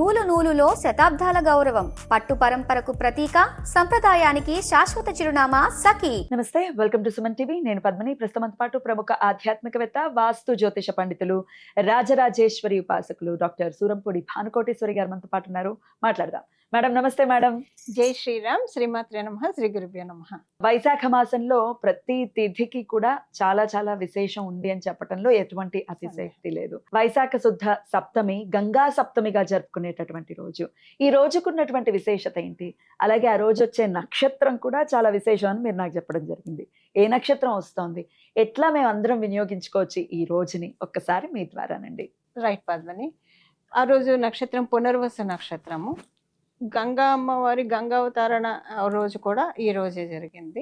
నూలు నూలులో శతాబ్దాల గౌరవం, పట్టు పరంపరకు ప్రతీక, సంప్రదాయానికి శాశ్వత చిరునామా సఖీ. నమస్తే, వెల్కమ్ టు సుమన్ టీవీ. నేను పద్మిని. ప్రస్తుతంతో పాటు ప్రముఖ ఆధ్యాత్మికవేత్త, వాస్తు జ్యోతిష పండితులు, రాజరాజేశ్వరి ఉపాసకులు డాక్టర్ సూరంపూడి భానుకోటేశ్వరి గారు మనతో పాటు ఉన్నారు. మాట్లాడదాం. మేడం నమస్తే. మేడం జై శ్రీరామ్. శ్రీమాత్రే నమః. శ్రీ గురుభ్యో నమః. వైశాఖ మాసంలో ప్రతి తిథికి కూడా చాలా చాలా విశేషం ఉంది అని చెప్పడంలో ఎటువంటి అతిశక్తి లేదు. వైశాఖ శుద్ధ సప్తమి గంగా సప్తమిగా జరుపుకునేటటువంటి రోజు. ఈ రోజుకున్నటువంటి విశేషత ఏంటి? అలాగే ఆ రోజు వచ్చే నక్షత్రం కూడా చాలా విశేషం అని మీరు నాకు చెప్పడం జరిగింది. ఏ నక్షత్రం వస్తోంది, ఎట్లా మేము అందరం వినియోగించుకోవచ్చు ఈ రోజుని, ఒక్కసారి మీ ద్వారానండి. రైట్ పద్మని. ఆ రోజు నక్షత్రం పునర్వస నక్షత్రము. గంగా అమ్మవారి గంగావతారణ రోజు కూడా ఈ రోజే జరిగింది.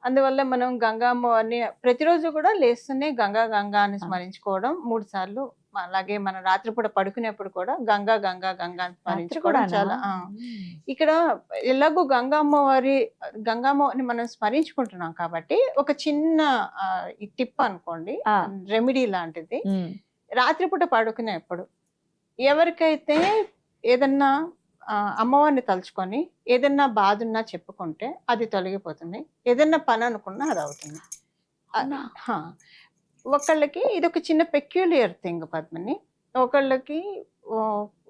అందువల్ల మనం గంగా అమ్మవారిని ప్రతిరోజు కూడా లేస్తూనే గంగా గంగా అని స్మరించుకోవడం 3 సార్లు. అలాగే మన రాత్రిపూట పడుకునేప్పుడు కూడా గంగా గంగా గంగా అని స్మరించుకోవడం చాలా ఇక్కడ ఎలాగో గంగామ్మని మనం స్మరించుకుంటున్నాం కాబట్టి ఒక చిన్న టిప్ అనుకోండి, రెమెడీ లాంటిది. రాత్రిపూట పడుకునేప్పుడు ఎవరికైతే ఏదన్నా అమ్మవారిని తలుచుకొని ఏదన్నా బాధ ఉన్నా చెప్పుకుంటే అది తొలగిపోతుంది. ఏదన్నా పని అనుకున్నా అది అవుతుంది. ఒకళ్ళకి ఇది ఒక చిన్న పెక్యులియర్ థింగ్ పద్మని. ఒకళ్ళకి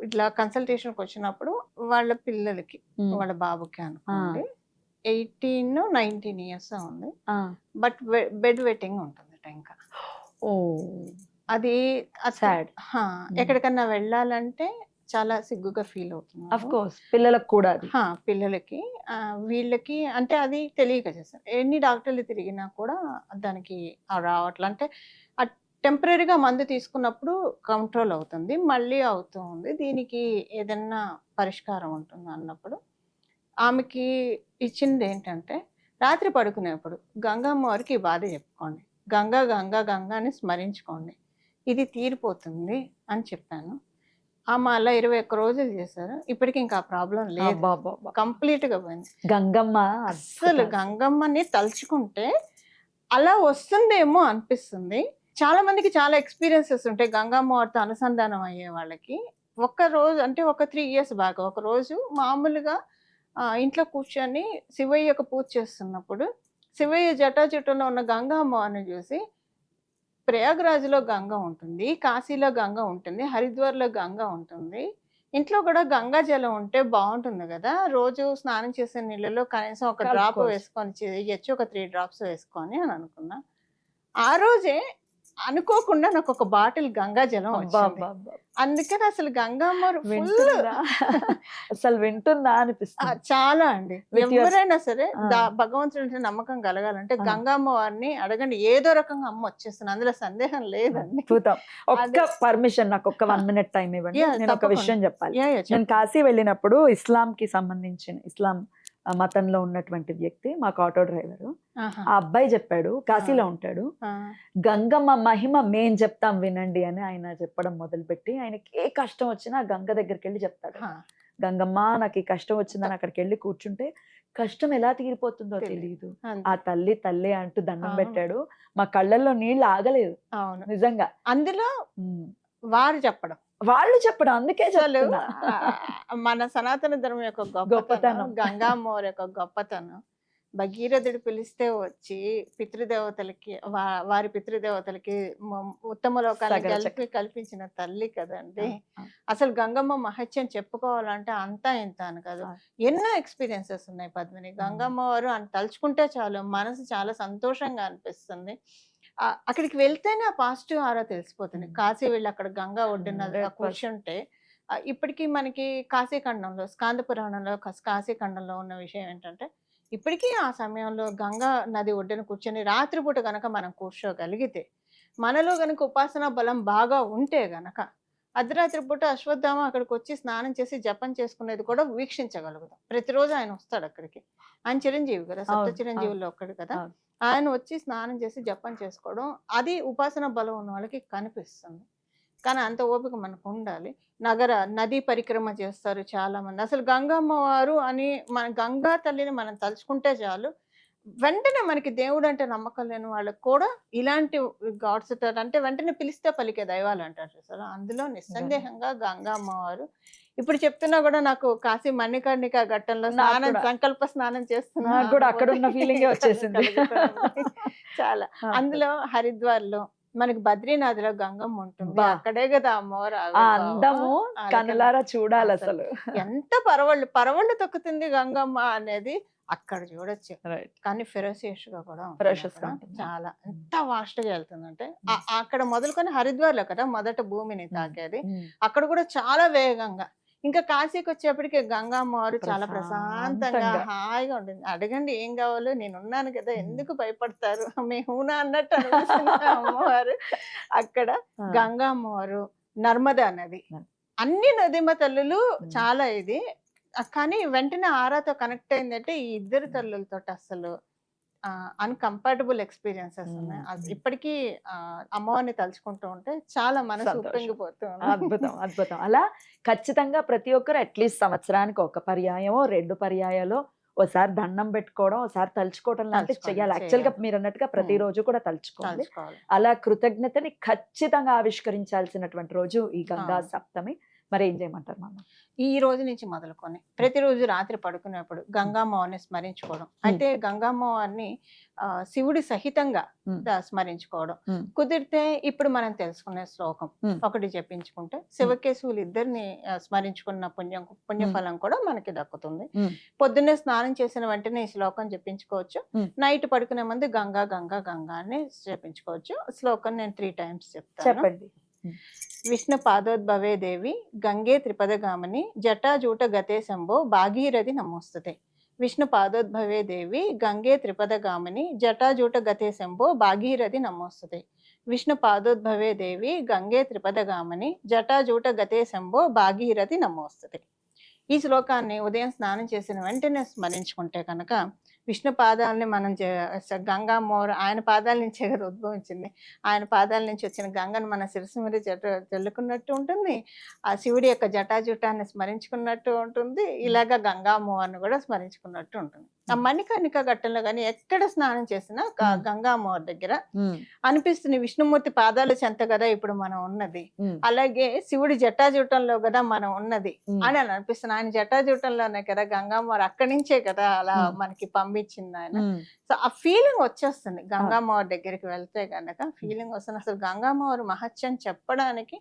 ఇట్లా కన్సల్టేషన్కి వచ్చినప్పుడు వాళ్ళ పిల్లలకి, వాళ్ళ బాబుకి అనుకోండి 18-19 ఇయర్స్ ఉంది, బట్ బెడ్ వెట్టింగ్ ఉంటుంది ఇంకా. అది ఎక్కడికన్నా వెళ్ళాలంటే చాలా సిగ్గుగా ఫీల్ అవుతున్నారు. పిల్లలకు కూడా పిల్లలకి వీళ్ళకి అంటే అది తెలియక చేస్తారు. ఎన్ని డాక్టర్లు తిరిగినా కూడా దానికి రావట్లే. అంటే టెంపరీగా మందు తీసుకున్నప్పుడు కంట్రోల్ అవుతుంది, మళ్ళీ అవుతూ ఉంది. దీనికి ఏదన్నా పరిష్కారం ఉంటుంది అన్నప్పుడు ఆమెకి ఇచ్చింది ఏంటంటే, రాత్రి పడుకునేప్పుడు గంగమ్మవారికి ఈ బాధ చెప్పుకోండి, గంగా గంగా గంగా అని స్మరించుకోండి, ఇది తీరిపోతుంది అని చెప్పాను. ఆమె అలా 21 రోజులు చేశారు. ఇప్పటికి ఇంకా ప్రాబ్లం లేదు, కంప్లీట్ గా పోయింది. గంగమ్మ అసలు గంగమ్మని తలుచుకుంటే అలా వస్తుందేమో అనిపిస్తుంది. చాలా మందికి చాలా ఎక్స్పీరియన్సెస్ ఉంటాయి గంగమ్మ వారితో అనుసంధానం అయ్యే వాళ్ళకి. ఒక రోజు అంటే ఒక 3 ఇయర్స్ బాగా ఒక రోజు మామూలుగా ఇంట్లో కూర్చొని శివయ్యకు పూజ చేస్తున్నప్పుడు శివయ్య జటాజుటంలో ఉన్న గంగమ్మని చూసి, ప్రయాగ్రాజ్లో గంగా ఉంటుంది, కాశీలో గంగా ఉంటుంది, హరిద్వార్లో గంగా ఉంటుంది, ఇంట్లో కూడా గంగా జలం ఉంటే బాగుంటుంది కదా, రోజు స్నానం చేసే నీళ్ళలో కనీసం ఒక డ్రాప్ వేసుకొని చేయొచ్చు, ఒక 3 డ్రాప్స్ వేసుకొని అని అనుకున్నా. ఆ రోజే అనుకోకుండా నాకు ఒక బాటిల్ గంగా జలం వచ్చింది. అందుకని అసలు గంగమ్మ అసలు వింటుందా అనిపిస్తుంది చాలా అండి. ఎవరైనా సరే భగవంతుడి నమ్మకం కలగాలంటే గంగమ్మ వారిని అడగండి, ఏదో రకంగా అమ్మ వచ్చేస్తుంది, అందులో సందేహం లేదండి. ఒక్క పర్మిషన్, నాకు ఒక 1 minute టైం ఇవ్వండి. నేను ఒక విషయం చెప్పాలి. నేను కాశీ వెళ్ళినప్పుడు ఇస్లాం మతంలో ఉన్నటువంటి వ్యక్తి, మాకు ఆటో డ్రైవరు, ఆ అబ్బాయి చెప్పాడు, కాశీలో ఉంటాడు, గంగమ్మ మహిమ మేం చెప్తాం వినండి అని ఆయన చెప్పడం మొదలుపెట్టి, ఆయనకి ఏ కష్టం వచ్చినా గంగ దగ్గరికి వెళ్ళి చెప్తాడు. గంగమ్మ నాకు ఈ కష్టం వచ్చిందని అక్కడికి వెళ్ళి కూర్చుంటే కష్టం ఎలా తీరిపోతుందో తెలియదు. ఆ తల్లి అంటూ దండం పెట్టాడు. మా కళ్ళల్లో నీళ్ళు ఆగలేదు నిజంగా. అందులో వాళ్ళు చెప్పడం అందుకే చాలు. మన సనాతన ధర్మం యొక్క గొప్పతనం, గంగామ్మవారి యొక్క గొప్పతనం. భగీరథుడు పిలిస్తే వచ్చి పితృదేవతలకి, వారి పితృదేవతలకి ఉత్తమ లోకాన్ని కల్పించిన తల్లి కదండి. అసలు గంగమ్మ మహత్యం చెప్పుకోవాలంటే అంతా ఇంత అని కాదు, ఎన్నో ఎక్స్పీరియన్సెస్ ఉన్నాయి పద్మిని. గంగమ్మ వారు అని తలుచుకుంటే చాలు మనసు చాలా సంతోషంగా అనిపిస్తుంది. అక్కడికి వెళ్తేనే ఆ పాజిటివ్ ఆరా తెలిసిపోతుంది. కాశీ వెళ్ళి అక్కడ గంగా ఒడ్డున కూర్చుంటే, ఇప్పటికీ మనకి కాశీఖండంలో, స్కాంద పురాణంలో కాశీఖండంలో ఉన్న విషయం ఏంటంటే, ఇప్పటికీ ఆ సమయంలో గంగా నది ఒడ్డున కూర్చొని రాత్రిపూట గనక మనం కూర్చోగలిగితే, మనలో గనక ఉపాసనా బలం బాగా ఉంటే గనక అర్ధరాత్రి పూట అశ్వత్థామ అక్కడికి వచ్చి స్నానం చేసి జపం చేసుకునేది కూడా వీక్షించగలుగుతాం. ప్రతిరోజు ఆయన వస్తాడు అక్కడికి. ఆయన చిరంజీవి కదా, సప్త చిరంజీవుల్లో ఒక్కడు కదా. ఆయన వచ్చి స్నానం చేసి జపం చేసుకోవడం, అది ఉపాసన బలం ఉన్న వాళ్ళకి కనిపిస్తుంది. కానీ అంత ఓపిక మనకు ఉండాలి. నదీ పరిక్రమ చేస్తారు చాలా మంది. అసలు గంగమ్మ వారు అని మన గంగా తల్లిని మనం తలుచుకుంటే చాలు, వెంటనే మనకి దేవుడు అంటే నమ్మకం లేని వాళ్ళకి కూడా ఇలాంటి గాడ్స్ అంటే వెంటనే పిలిస్తే పలికే దైవాలు అంటారు చూసారా, అందులో నిస్సందేహంగా గంగా అమ్మవారు. ఇప్పుడు చెప్తున్నా కూడా నాకు కాశీ మణికర్ణిక ఘట్టంలో స్నానం, సంకల్ప స్నానం చేస్తున్నా కూడా అక్కడ ఉన్న ఫీలింగ్ వచ్చేసింది. చాలా. అందులో హరిద్వార్ లో మనకి బద్రీనాథ్ లో గంగమ్మ ఉంటుంది, అక్కడే కదా అమ్మవారు అందము కనులారా చూడాలి అసలు. ఎంత పరవళ్ళు తొక్కుతుంది గంగమ్మ అనేది అక్కడ చూడొచ్చు. కానీ ఫెరోసియస్ గా కూడా చాలా ఎంత వాస్ట్ గా వెళ్తుందంటే అక్కడ మొదలుకొని హరిద్వార్ లో కదా మొదట భూమిని తాకేది, అక్కడ కూడా చాలా వేగంగా. ఇంకా కాశీకి వచ్చేప్పటికి గంగా అమ్మవారు చాలా ప్రశాంతంగా హాయిగా ఉంటుంది. అడగండి ఏం కావాలో, నేను ఉన్నాను కదా, ఎందుకు భయపడతారు, మేమునా అన్నట్టు అనిపిస్తుంది అమ్మవారు. అక్కడ గంగా అమ్మవారు, నర్మదా నది, అన్ని నదిమ తల్లులు చాలా ఇది. కానీ వెంటనే ఆరాతో కనెక్ట్ అయిందంటే ఈ ఇద్దరు తల్లులతో అసలు అన్కంపాటబుల్ ఎక్స్పీరియన్సెస్ ఉన్నాయి. ఇప్పటికీ అమ్మవారిని తలుచుకుంటూ ఉంటే చాలా మనసు ఉప్పొంగిపోతుంది. అద్భుతం అద్భుతం. అలా ఖచ్చితంగా ప్రతి ఒక్కరు అట్లీస్ట్ సంవత్సరానికి ఒక పర్యాయమో 2 పర్యాయాలో ఒకసారి దండం పెట్టుకోవడం, ఒకసారి తలుచుకోవడం లాంటివి చెయ్యాలి. యాక్చువల్ గా మీరు అన్నట్టుగా ప్రతిరోజు కూడా తలుచుకోవాలి. అలా కృతజ్ఞతని ఖచ్చితంగా ఆవిష్కరించాల్సినటువంటి రోజు ఈ గంగా సప్తమి. మరి ఏం చేయమంటారు మామ? ఈ రోజు నుంచి మొదలుకొని ప్రతిరోజు రాత్రి పడుకునేప్పుడు గంగామ్మవారిని స్మరించుకోవడం. అయితే గంగామ్మవారిని శివుడి సహితంగా స్మరించుకోవడం. కుదిరితే ఇప్పుడు మనం తెలుసుకునే శ్లోకం ఒకటి జపించుకుంటే శివకేశవులు ఇద్దరిని స్మరించుకున్న పుణ్యఫలం కూడా మనకి దక్కుతుంది. పొద్దున్నే స్నానం చేసిన వెంటనే ఈ శ్లోకం జపించుకోవచ్చు. నైట్ పడుకునే ముందు గంగా గంగా గంగా అని జపించుకోవచ్చు. శ్లోకం నేను 3 times చెప్తాను. చెప్పండి. విష్ణు పాదోద్భవే దేవి గంగే త్రిపదగామిని జటాజూట గతే శంభో భాగీరథి నమోస్తుతే. విష్ణు పాదోద్భవే దేవి గంగే త్రిపదగామిని జటాజూట గతే శంభో భాగీరథి నమోస్తుతే. విష్ణు పాదోద్భవే దేవి గంగే త్రిపదగామిని జటాజూట గతే శంభో భాగీరథి నమోస్తుతే. ఈ శ్లోకాన్ని ఉదయం స్నానం చేసిన వెంటనే స్మరించుకుంటే కనుక విష్ణు పాదాలని మనం గంగా మోర ఆయన పాదాల నుంచే కదా ఉద్భవించింది. ఆయన పాదాల నుంచి వచ్చిన గంగను మన శిరస్సు మీద జల్లుకున్నట్టు ఉంటుంది. ఆ శివుడి యొక్క జటాజుటాన్ని స్మరించుకున్నట్టు ఉంటుంది. ఇలాగా గంగా అమ్మవారిని కూడా స్మరించుకున్నట్టు ఉంటుంది. ఆ మణికర్ణిక ఘట్టంలో కానీ ఎక్కడ స్నానం చేసినా గంగా అమ్మవారి దగ్గర అనిపిస్తుంది విష్ణుమూర్తి పాదాల చెంత కదా ఇప్పుడు మనం ఉన్నది, అలాగే శివుడి జటాజూటంలో కదా మనం ఉన్నది అని అనిపిస్తుంది. ఆయన జటాజూటంలోనే కదా గంగామ్మవారు అక్కడి నుంచే కదా అలా మనకి పంపించింది ఆయన. సో ఆ ఫీలింగ్ వచ్చేస్తుంది గంగామ్మవారి దగ్గరికి వెళ్తే కనుక ఫీలింగ్ వస్తుంది. అసలు గంగామ్మవారి మహత్యం చెప్పడానికి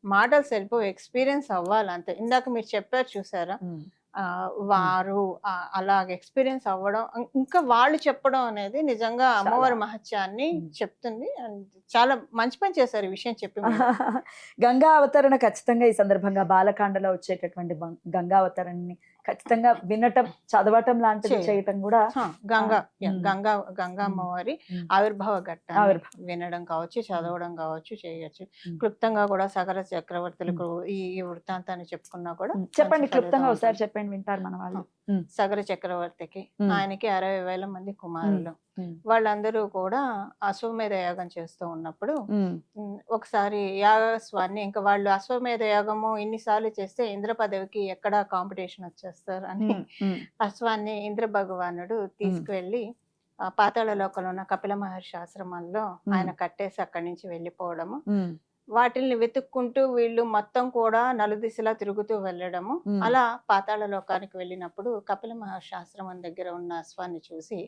మాటలు సరిపో, ఎక్స్పీరియన్స్ అవ్వాలి అంతే. ఇందాక మీరు చెప్పారు చూసారా, వారు అలాగ ఎక్స్పీరియన్స్ అవ్వడం, ఇంకా వాళ్ళు చెప్పడం అనేది నిజంగా అమ్మవారి మహత్యాన్ని చెప్తుంది. చాలా మంచి పని చేశారు ఈ విషయం చెప్పి. గంగా అవతరణ ఖచ్చితంగా ఈ సందర్భంగా బాలకాండలో వచ్చేటటువంటి గంగా అవతరణని ఖచ్చితంగా వినటం, చదవటం లాంటిది చేయటం కూడా గంగా అమ్మవారి ఆవిర్భావ ఘట్టాన్ని వినడం కావచ్చు, చదవడం కావచ్చు, చేయొచ్చు. క్లుప్తంగా కూడా సగర చక్రవర్తులకు ఈ వృత్తాంతాన్ని చెప్పుకున్నా కూడా చెప్పండి. క్లుప్తంగా ఒకసారి చెప్పండి, వింటారు మన వాళ్ళు. సగర చక్రవర్తికి ఆయనకి 60,000 మంది కుమారులు. వాళ్ళందరూ కూడా అశ్వమేధ యాగం చేస్తూ ఉన్నప్పుడు ఒకసారి యాగస్వాన్ని, ఇంకా వాళ్ళు అశ్వమేధ యాగము ఇన్నిసార్లు చేస్తే ఇంద్ర పదవికి ఎక్కడ కాంపిటీషన్ వచ్చేస్తారు అని అశ్వాన్ని ఇంద్ర భగవానుడు తీసుకువెళ్ళి పాతాళ లోకంలో ఉన్న కపిల మహర్షి ఆశ్రమంలో ఆయన కట్టేసి అక్కడి నుంచి వెళ్ళిపోవడము, వాటిల్ని వెతుక్కుంటూ వీళ్ళు మొత్తం కూడా నలుదిశలా తిరుగుతూ వెళ్ళడము. అలా పాతాళ లోకానికి వెళ్ళినప్పుడు కపిల మహర్షి ఆశ్రమం దగ్గర ఉన్న అశ్వాన్ని చూసి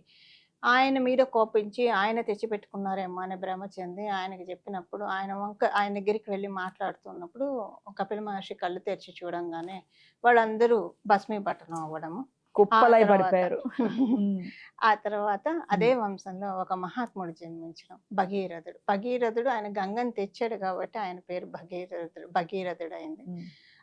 ఆయన మీద కోపించి ఆయన తెచ్చిపెట్టుకున్నారేమో అని భ్రమ చెంది ఆయనకి చెప్పినప్పుడు ఆయన దగ్గరికి వెళ్ళి మాట్లాడుతున్నప్పుడు కపిల మహర్షి కళ్ళు తెరిచి చూడంగానే వాళ్ళందరూ భస్మీపట్టణం అవ్వడము, కుప్పలై పడిపోయారు. ఆ తర్వాత అదే వంశంలో ఒక మహాత్ముడు జన్మించడం, భగీరథుడు. భగీరథుడు ఆయన గంగని తెచ్చాడు కాబట్టి ఆయన పేరు భగీరథుడు అయింది.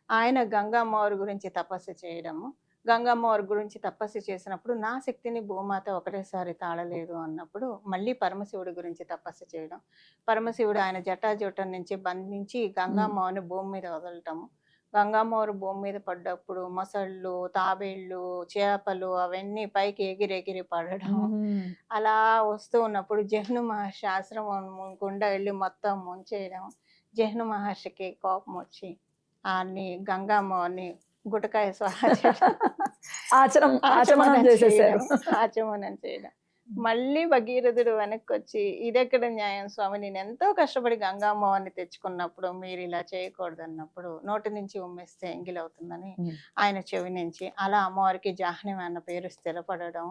ఆయన గంగామ్మవారి గురించి తపస్సు చేయడము, గంగమ్మవారి గురించి తపస్సు చేసినప్పుడు నా శక్తిని భూమాత ఒకటేసారి తాళలేదు అన్నప్పుడు మళ్ళీ పరమశివుడి గురించి తపస్సు చేయడం, పరమశివుడు ఆయన జటాజూటం నుంచి బంధించి గంగమ్మవారిని భూమి మీద వదలటము, గంగమ్మవారు భూమి మీద పడ్డప్పుడు మొసళ్ళు, తాబేళ్లు, చేపలు అవన్నీ పైకి ఎగిరెగిరి పడడం, అలా వస్తూ ఉన్నప్పుడు జహ్ను మహర్షి ఆశ్రమం గుండా వెళ్ళి మొత్తం ముంచేయడం. జహ్ను మహర్షికి కోపం వచ్చి ఆని గంగమ్మవారిని గుటకాయ ఆచమనం చేయడం. మళ్ళీ భగీరథుడు వెనక్కి వచ్చి ఇదెక్కడ న్యాయం స్వామి, నేను ఎంతో కష్టపడి గంగామ్మవారిని తెచ్చుకున్నప్పుడు మీరు ఇలా చేయకూడదు అన్నప్పుడు నోటి నుంచి ఉమ్మేస్తే ఎంగిలవుతుందని ఆయన చెవి నుంచి అలా అమ్మవారికి జాహ్నవి అన్న పేరు స్థిరపడడం.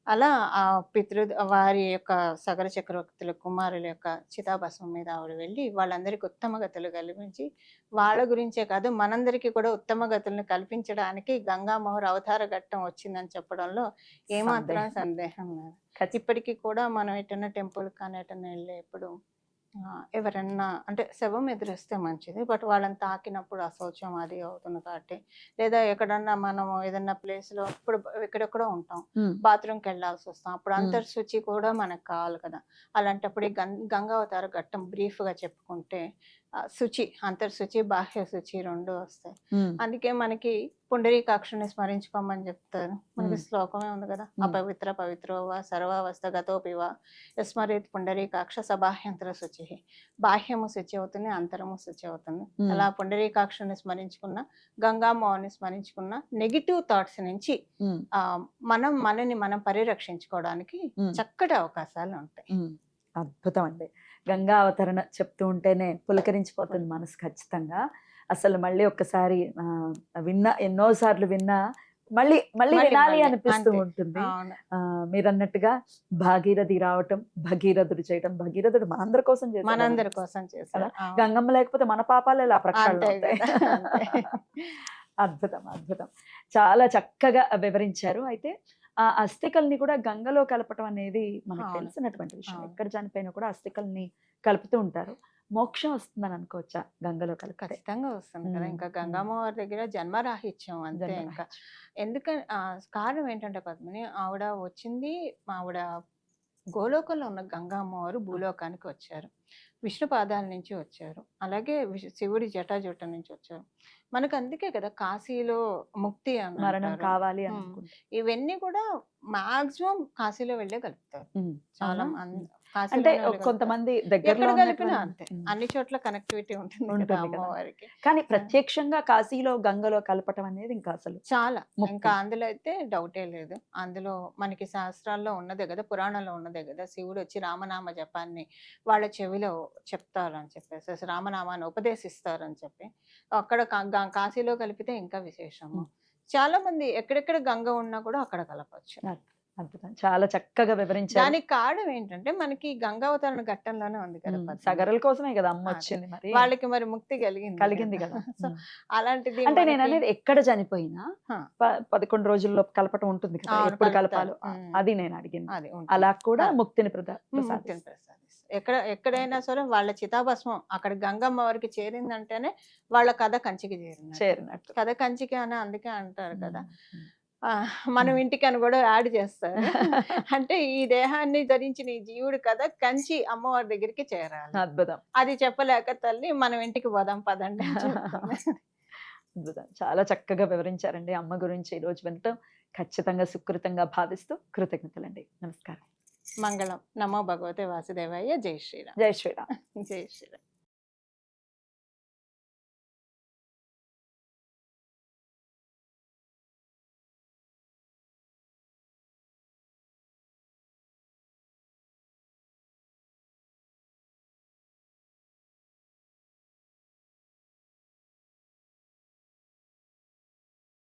అలా ఆ వారి యొక్క సగర చక్రవర్తుల కుమారుల యొక్క చితాభస్మం మీద ఆవిడ వెళ్ళి వాళ్ళందరికీ ఉత్తమ గతులు కల్పించి, వాళ్ళ గురించే కాదు మనందరికీ కూడా ఉత్తమ గతులను కల్పించడానికి గంగామోహర్ అవతార ఘట్టం వచ్చిందని చెప్పడంలో ఏమాత్రం సందేహం లేదు. ఇప్పటికీ కూడా మనం ఎటన్నా టెంపుల్ కానీ ఎటన్నా వెళ్ళేప్పుడు ఎవరన్నా అంటే శవం ఎదురేస్తే మంచిది, బట్ వాళ్ళని తాకినప్పుడు అశౌచం అది అవుతుంది కాబట్టి, లేదా ఎక్కడన్నా మనం ఏదన్నా ప్లేస్ లో ఇప్పుడు ఎక్కడెక్కడో ఉంటాం, బాత్రూమ్కి వెళ్ళాల్సి వస్తాం, అప్పుడు అంతర్శుచి కూడా మనకు కావాలి కదా. అలాంటప్పుడు ఈ గంగావతార ఘట్టం బ్రీఫ్ గా చెప్పుకుంటే శుచి, అంతర్శుచి బాహ్య శుచి రెండు వస్తాయి. అందుకే మనకి పుండరీకాక్షుని స్మరించుకోమని చెప్తారు. మనకి శ్లోకమే ఉంది కదా, అపవిత్ర పవిత్రోవా సర్వావస్థగతోపివా యస్మరేత్ పుండరీకాక్ష సబాహ్యంతర శుచి. బాహ్యము శుచి అవుతుంది, అంతరము శుచి అవుతుంది. అలా పుండరీకాక్షుని స్మరించుకున్న, గంగామ్మని స్మరించుకున్న నెగిటివ్ థాట్స్ నుంచి మనని మనం పరిరక్షించుకోవడానికి చక్కటి అవకాశాలు ఉంటాయి. అద్భుతం అండి. గంగా అవతరణ చెప్తూ ఉంటేనే పులకరించిపోతుంది మనసు ఖచ్చితంగా. అసలు మళ్ళీ ఒక్కసారి ఎన్నోసార్లు విన్నా మళ్ళీ వినాలి అనిపిస్తూ ఉంటుంది. మీరన్నట్టుగా భాగీరథి రావటం, భగీరథుడు చేయటం, భగీరథుడు మనందరి కోసం చేశారు. గంగమ్మ లేకపోతే మన పాపాలు ఎలా ప్రక్షాళన. అద్భుతం అద్భుతం, చాలా చక్కగా వివరించారు. అయితే ఆ అస్థికల్ని కూడా గంగలో కలపటం అనేది మనకు తెలిసినటువంటి విషయం. ఎక్కడ చనిపోయినా కూడా అస్థికల్ని కలుపుతూ ఉంటారు. మోక్షం వస్తుందని అనుకోవచ్చా గంగలో కలిపి? ఖచ్చితంగా వస్తుంది కదా. ఇంకా గంగమ్మవారి దగ్గర జన్మరాహిత్యం అంతే. ఇంకా ఎందుకని కారణం ఏంటంటే పద్మిని, ఆవిడ వచ్చింది, ఆవిడ గోలోకంలో ఉన్న గంగమ్మవారు భూలోకానికి వచ్చారు, విష్ణు పాదాల నుంచి వచ్చారు, అలాగే శివుడి జటాజుట నుంచి వచ్చారు. మనకు అందుకే కదా కాశీలో ముక్తి మరణం కావాలి ఇవన్నీ కూడా మాక్సిమం కాశీలో వెళ్ళే కలుపుతారు. చాలా అంటే కొంతమంది దగ్గర కలిపినా అంతే, అన్ని చోట్ల కనెక్టివిటీ ఉంటుంది అమ్మవారికి. కానీ ప్రత్యక్షంగా కాశీలో గంగలో కలపటం అనేది ఇంకా అసలు చాలా, ఇంకా అందులో అయితే డౌటే లేదు. అందులో మనకి శాస్త్రాల్లో ఉన్నదే కదా, పురాణంలో ఉన్నదే కదా, శివుడు వచ్చి రామనామ జపాన్ని వాళ్ళ చెవిలో చెప్తారు అని చెప్పేసి, రామనామాన్ని ఉపదేశిస్తారు అని చెప్పి అక్కడ కాశీలో కలిపితే ఇంకా విశేషము. చాలా మంది ఎక్కడెక్కడ గంగ ఉన్నా కూడా అక్కడ కలపచ్చు. అద్భుతం, చాలా చక్కగా వివరించారు. దానికి కారణం ఏంటంటే మనకి గంగావతరణ ఘట్టంలోనే ఉంది కదా, సగరల కోసమే కదా అమ్మ వచ్చింది, మరి వాళ్ళకి మరి ముక్తి కలిగింది కదా. సో అలాంటిది అంటే నేను అనేది ఎక్కడ చనిపోయినా 11 రోజుల్లో కలపటం ఉంటుంది కదా, ఎప్పుడు కలపాలో అది నేను అడిగింది. అలా కూడా ముక్తిని ప్రసాదిస్తారు. ఎక్కడైనా సరే వాళ్ళ చితాభస్మం అక్కడ గంగమ్మ వారికి చేరిందంటేనే వాళ్ళ కథ కంచికి చేరినట్టు. కథ కంచికి అని అందుకే అంటారు కదా. మనం ఇంటికి అని కూడా యాడ్ చేస్తారు. అంటే ఈ దేహాన్ని ధరించిన ఈ జీవుడు కదా కంచి అమ్మవారి దగ్గరికి చేరాలి. అద్భుతం. అది చెప్పలేక తల్లి మనం ఇంటికి పోదాం పదండి. అద్భుతం, చాలా చక్కగా వివరించారండి అమ్మ గురించి. ఈ రోజు వినటం ఖచ్చితంగా సుకృతంగా భావిస్తూ కృతజ్ఞతలండి. నమస్కారం. మంగళం. నమో భగవతే వాసుదేవాయ. జై శ్రీరామ్. జై శ్రీరామ్. జై శ్రీరామ్.